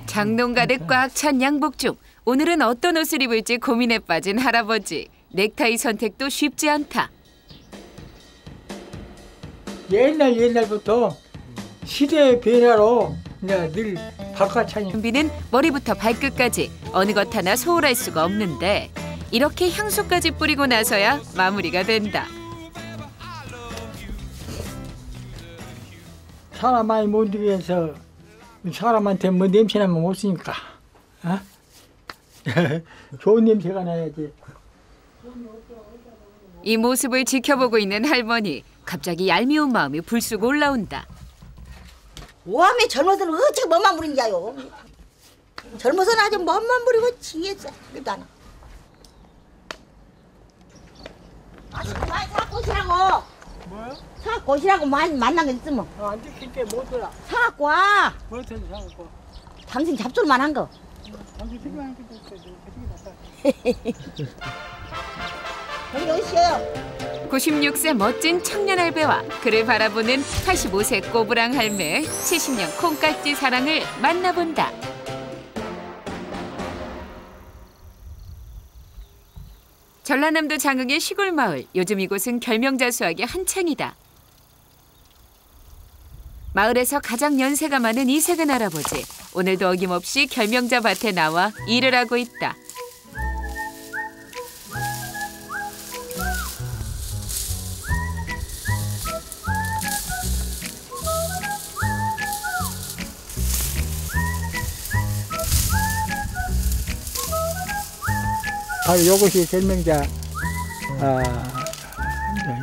장롱 가득 꽉 찬 양복 중 오늘은 어떤 옷을 입을지 고민에 빠진 할아버지. 넥타이 선택도 쉽지 않다. 옛날부터 시대의 변화로 늘 바꿔차니. 준비는 머리부터 발끝까지 어느 것 하나 소홀할 수가 없는데 이렇게 향수까지 뿌리고 나서야 마무리가 된다. 사람 많이 못 위해서 사람한테 뭐 냄새나면 못 쓰니까. 어? 좋은 냄새가 나야지. 이 모습을 지켜보고 있는 할머니. 갑자기 얄미운 마음이 불쑥 올라온다. 오함에 젊어서는 어찌 뭐만 부린자요. 젊어서는 아주 뭐만 부리고 지겠어. 그래도 안. 많이 사갖고 오시라고. 뭐요? 사갖고 오시라고 많이 만난 거 있으면. 안 지킬 때 못 들어. 사갖고 와. 뭘 텐데 사갖고. 당신 잡술만 한 거. 당신 생각한 게 없어. 여기 오시오. 96세 멋진 청년 할배와 그를 바라보는 85세 꼬부랑 할매, 70년 콩깍지 사랑을 만나본다. 전라남도 장흥의 시골 마을, 요즘 이곳은 결명자 수확이 한창이다. 마을에서 가장 연세가 많은 이색은 할아버지, 오늘도 어김없이 결명자 밭에 나와 일을 하고 있다. 바로 이것이 결명자,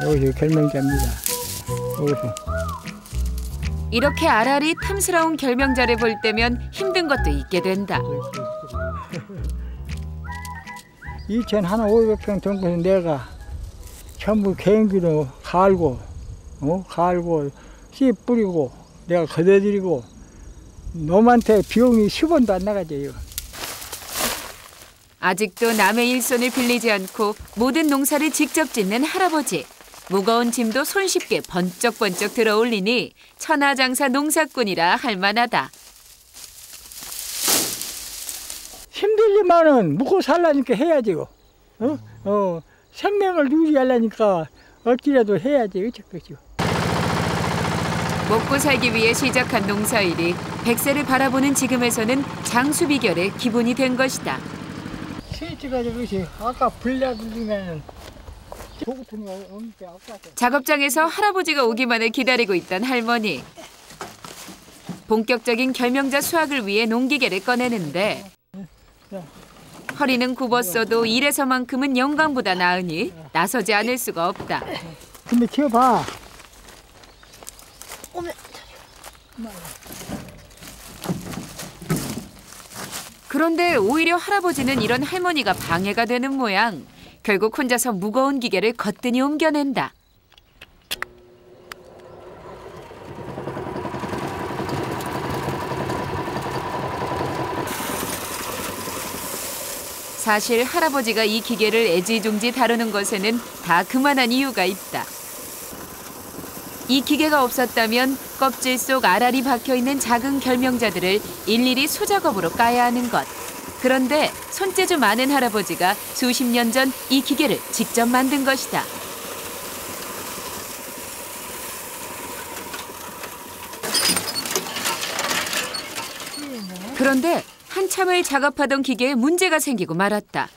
이것이 결명자입니다. 이것이. 이렇게 아라리 탐스러운 결명자를 볼 때면 힘든 것도 있게 된다. 2,500평 된 것은 내가 전부 개인기로 갈고, 씨 뿌리고, 내가 걷어들이고, 놈한테 비용이 10원도 안 나가죠. 아직도 남의 일손을 빌리지 않고 모든 농사를 직접 짓는 할아버지. 무거운 짐도 손쉽게 번쩍번쩍 들어올리니 천하장사 농사꾼이라 할 만하다. 힘들지만은 묵고 살라니까 해야지. 생명을 유지하려니까 어찌라도 해야지. 어쩌겠죠. 먹고 살기 위해 시작한 농사일이 100세를 바라보는 지금에서는 장수 비결의 기본이 된 것이다. 스위치가 저것이 아까 불려들리면 작업장에서 할아버지가 오기만을 기다리고 있던 할머니. 본격적인 결명자 수확을 위해 농기계를 꺼내는데 허리는 굽었어도 일에서만큼은 영광보다 나으니 나서지 않을 수가 없다. 근데 키워봐. 그런데 오히려 할아버지는 이런 할머니가 방해가 되는 모양. 결국 혼자서 무거운 기계를 거뜬히 옮겨낸다. 사실 할아버지가 이 기계를 애지중지 다루는 것에는 다 그만한 이유가 있다. 이 기계가 없었다면 껍질 속 알알이 박혀있는 작은 결명자들을 일일이 수작업으로 까야 하는 것. 그런데 손재주 많은 할아버지가 수십 년 전 이 기계를 직접 만든 것이다. 그런데 한참을 작업하던 기계에 문제가 생기고 말았다.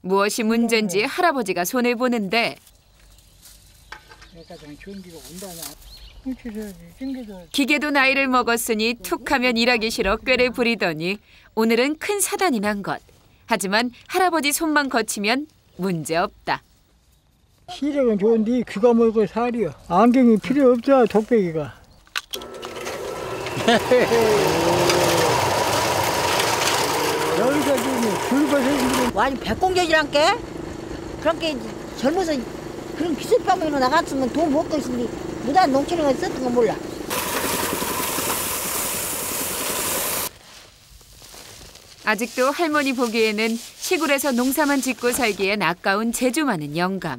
무엇이 문제인지 할아버지가 손을 보는데 기계도 나이를 먹었으니 툭하면 일하기 싫어 꾀를 부리더니 오늘은 큰 사단이 난 것. 하지만 할아버지 손만 거치면 문제없다. 시력은 좋은데 귀가 멀고 살이요. 안경이 필요 없어, 독배기가. 여기서 지금 붉어서 완전 백공격이란게. 그렇게 젊어서 그런 기술병으로 나갔으면 돈 못 것인데 무단 농촌에 썼던 거 몰라. 아직도 할머니 보기에는 시골에서 농사만 짓고 살기엔 아까운 재주 많은 영감.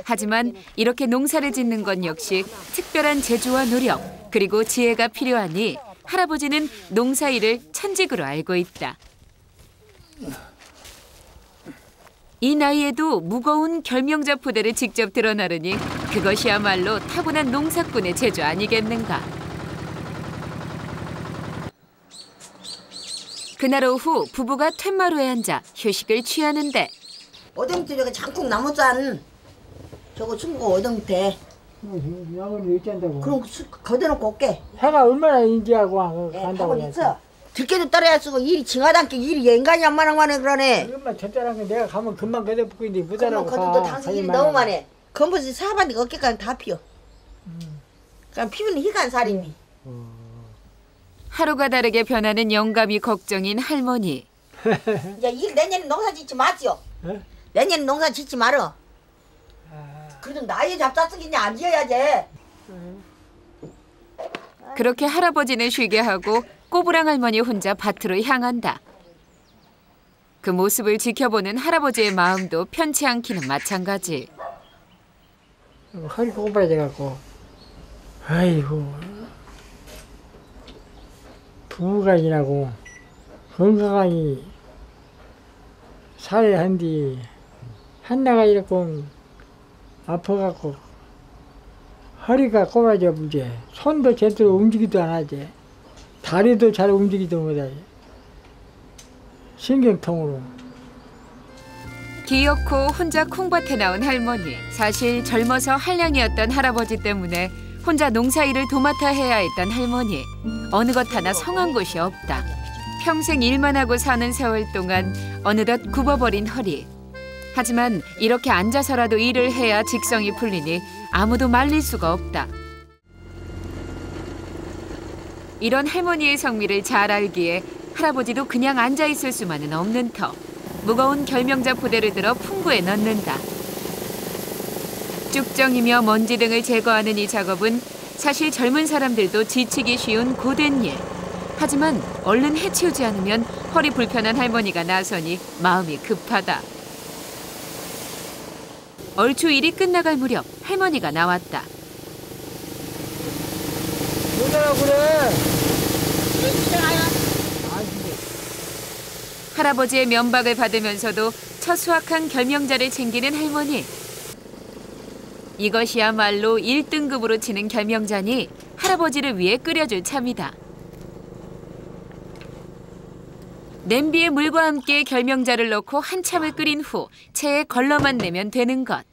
하지만 이렇게 농사를 짓는 건 역시 특별한 재주와 노력 그리고 지혜가 필요하니 할아버지는 농사일을 천직으로 알고 있다. 이 나이에도 무거운 결명자 포대를 직접 드러나르니 그것이야말로 타고난 농사꾼의 재주 아니겠는가. 그날 오후 부부가 툇마루에 앉아 휴식을 취하는데 오뎅태 저거 장국 나무잔 저거 충고 오뎅태 양은 있단다고. 그럼 거대놓고 올게. 해가 얼마나 인지하고 간다고 하고 있어. 들깨도 떨어야 쓰고 일이 징하단께 일이 인간이 안 많아 그러네. 얼마 적절한 게 내가 가면 금방 거둬붙고 있는데 그럼 무자라고 거들도 당신 일이 너무 많네. 건버스 사반이 어깨까지 다 피어. 그냥 피면 희간 살이니. 하루가 다르게 변하는 영감이 걱정인 할머니. 이제 일 내년에 농사 짓지 마지요. 네? 내년에 농사 짓지 말어. 그래도 나이 잡사쓰기냐 안 지어야지. 그렇게 할아버지는 쉬게 하고 꼬부랑 할머니 혼자 밭으로 향한다. 그 모습을 지켜보는 할아버지의 마음도 편치 않기는 마찬가지. 허리 꼬부라져갖고 아이고 부부가 지나고 건강하니 살아야 한디 한나가 이렇게 아파갖고 허리가 꼬부라져 문제 손도 제대로 움직이도 안 하지 다리도 잘 움직이도 못하지 신경통으로. 귀엽고 혼자 콩밭에 나온 할머니. 사실 젊어서 한량이었던 할아버지 때문에 혼자 농사일을 도맡아 해야 했던 할머니. 어느 것 하나 성한 곳이 없다. 평생 일만 하고 사는 세월 동안 어느덧 굽어버린 허리. 하지만 이렇게 앉아서라도 일을 해야 직성이 풀리니 아무도 말릴 수가 없다. 이런 할머니의 성미를 잘 알기에 할아버지도 그냥 앉아있을 수만은 없는 터. 무거운 결명자 포대를 들어 풍구에 넣는다. 쭉정이며 먼지 등을 제거하는 이 작업은 사실 젊은 사람들도 지치기 쉬운 고된 일. 하지만 얼른 해치우지 않으면 허리 불편한 할머니가 나서니 마음이 급하다. 얼추 일이 끝나갈 무렵 할머니가 나왔다. 뭐라고 그래? 할아버지의 면박을 받으면서도 처수학한 결명자를 챙기는 할머니. 이것이야말로 1등급으로 치는 결명자니 할아버지를 위해 끓여줄 참이다. 냄비에 물과 함께 결명자를 넣고 한참을 끓인 후 체에 걸러만 내면 되는 것.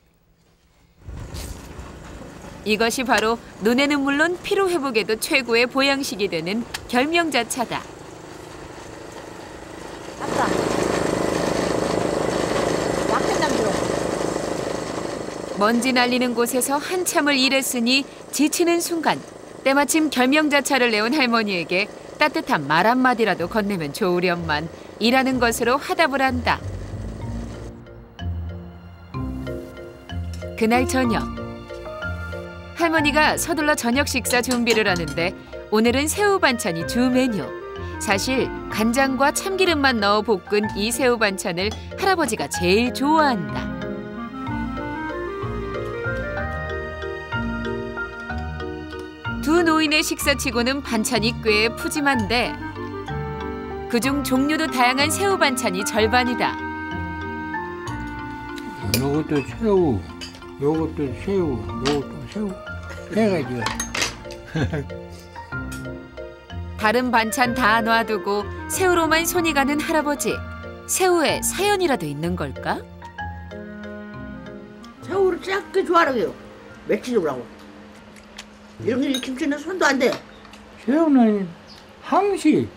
이것이 바로 눈에는 물론 피로 회복에도 최고의 보양식이 되는 결명자차다. 아빠. 약간 들어. 먼지 날리는 곳에서 한참을 일했으니 지치는 순간 때마침 결명자차를 내온 할머니에게 따뜻한 말 한마디라도 건네면 좋으련만 일하는 것으로 화답을 한다. 그날 저녁 할머니가 서둘러 저녁 식사 준비를 하는데 오늘은 새우 반찬이 주 메뉴. 사실 간장과 참기름만 넣어 볶은 이 새우 반찬을 할아버지가 제일 좋아한다. 두 노인의 식사치고는 반찬이 꽤 푸짐한데 그중 종류도 다양한 새우 반찬이 절반이다. 요것도 새우, 요것도 새우, 요것도 새우 해가지고. 다른 반찬 다 놔두고 새우로만 손이 가는 할아버지. 새우에 사연이라도 있는 걸까? 새우를 작게 좋아하고요. 며칠 오라고. 이런 게 김치는 손도 안 돼. 새우는 항시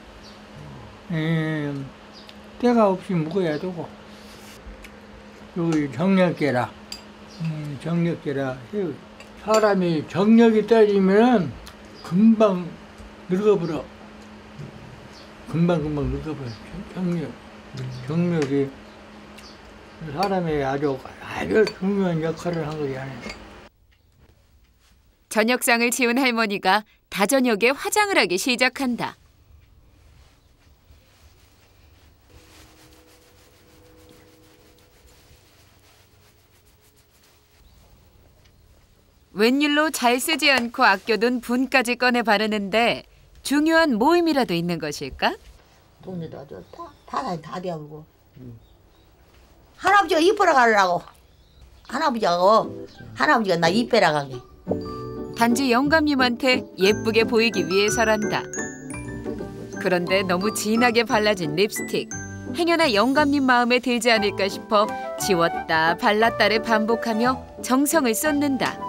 때가 없이 먹어야 되고 여기 정력계라 정력계라 새우 사람이 정력이 떨어지면 금방 늙어버려. 금방 늙어버려. 정력이 사람의 아주 중요한 역할을 한 거지. 저녁상을 치운 할머니가 다저녁에 화장을 하기 시작한다. 웬일로 잘 쓰지 않고 아껴둔 분까지 꺼내 바르는데 중요한 모임이라도 있는 것일까? 동네도 아주 다 되어버리고. 할아버지가 이뻐라 가려고. 할아버지가 나 이뻐라 가게. 단지 영감님한테 예쁘게 보이기 위해서란다. 그런데 너무 진하게 발라진 립스틱. 행여나 영감님 마음에 들지 않을까 싶어 지웠다 발랐다를 반복하며 정성을 쏟는다.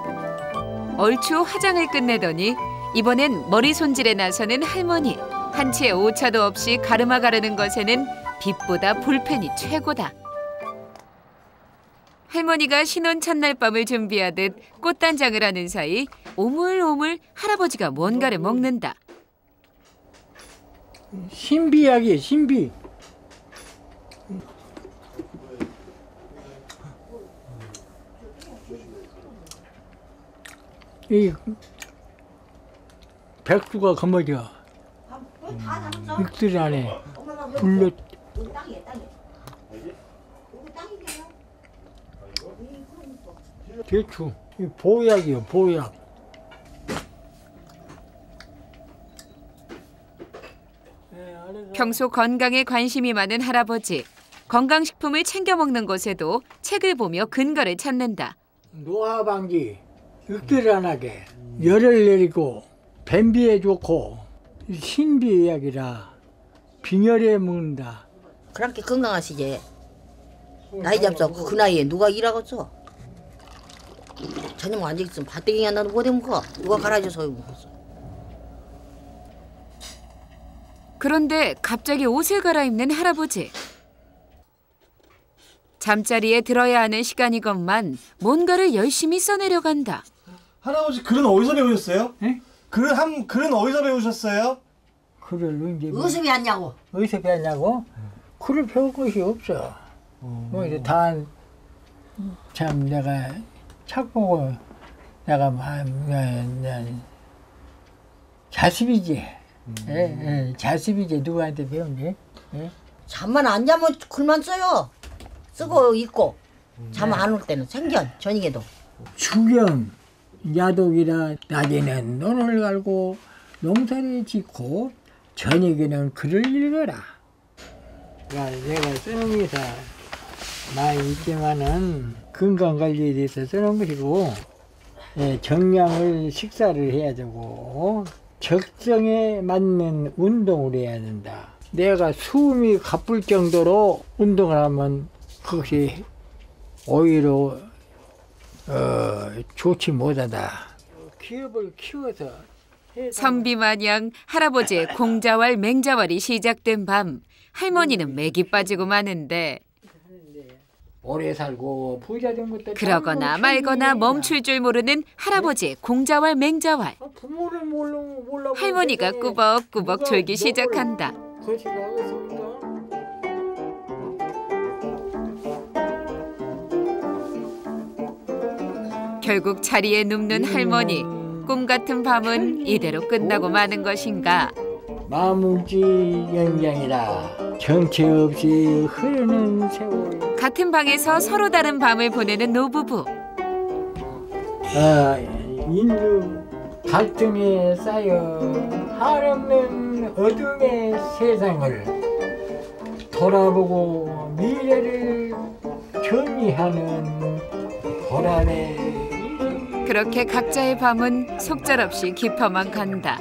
얼추 화장을 끝내더니 이번엔 머리 손질에 나서는 할머니. 한치의 오차도 없이 가르마 가르는 것에는 빛보다 볼펜이 최고다. 할머니가 신혼 첫날 밤을 준비하듯 꽃단장을 하는 사이 오물오물 할아버지가 뭔가를 먹는다. 신비약이에요, 신비. 이 백두가 거머져. 육들 안에 불려. 대추. 이 보약이요, 보약. 평소 건강에 관심이 많은 할아버지. 건강식품을 챙겨 먹는 것에도 책을 보며 근거를 찾는다. 노화 방지, 육들 안 하게, 열을 내리고, 변비에 좋고, 신비약이라 빈혈에 먹는다. 그렇게 건강하시지. 나이 잡서 그 나이에 누가 일하겠어? 저녁 앉아있으면 밭대기가 나도 못해 먹어. 누가 갈아줘서 먹었어. 그런데 갑자기 옷을 갈아입는 할아버지. 잠자리에 들어야 하는 시간이건만 뭔가를 열심히 써내려간다. 할아버지 글은 어디서 배우셨어요? 예? 글은 어디서 배우셨어요? 글을 언제 어디서 배웠냐고. 어디서 배웠냐고? 글을 배울 것이 없어. 뭐 이제 다 참 내가 책 보고 내가 자습이지. 자습이지. 누구한테 배운지? 예? 잠만 안 자면 글만 써요. 쓰고 있고. 잠 안 올 때는 생전 저녁에도. 주경 야독이라 낮에는 논을 갈고 농사를 짓고 저녁에는 글을 읽어라. 내가 쓰는 게 다 많이 있지만은 건강 관리에 대해서 쓰는 것이고, 정량을 식사를 해야 되고 적성에 맞는 운동을 해야 된다. 내가 숨이 가쁠 정도로 운동을 하면 그것이 오히려 좋지 못하다. 기업을 키워서 선비 마냥 할아버지의 공자왈 맹자왈이 시작된 밤. 할머니는 맥이 빠지고 마는데 오래 살고 부자 된 것도 그러거나 말거나 멈출 줄 모르는 할아버지의 공자왈 맹자왈. 부모를 몰라 할머니가 꾸벅꾸벅 졸기 시작한다. 결국 자리에 눕는 할머니. 꿈 같은 밤은 이대로 끝나고 마는 것인가. 마물지 연장이라 정체 없이 흐르는 세월. 같은 방에서 서로 다른 밤을 보내는 노부부. 인류 갈등에 쌓여 한없는 어둠의 세상을 돌아보고 미래를 정리하는 보람의 그렇게 각자의 밤은 속절없이 깊어만 간다.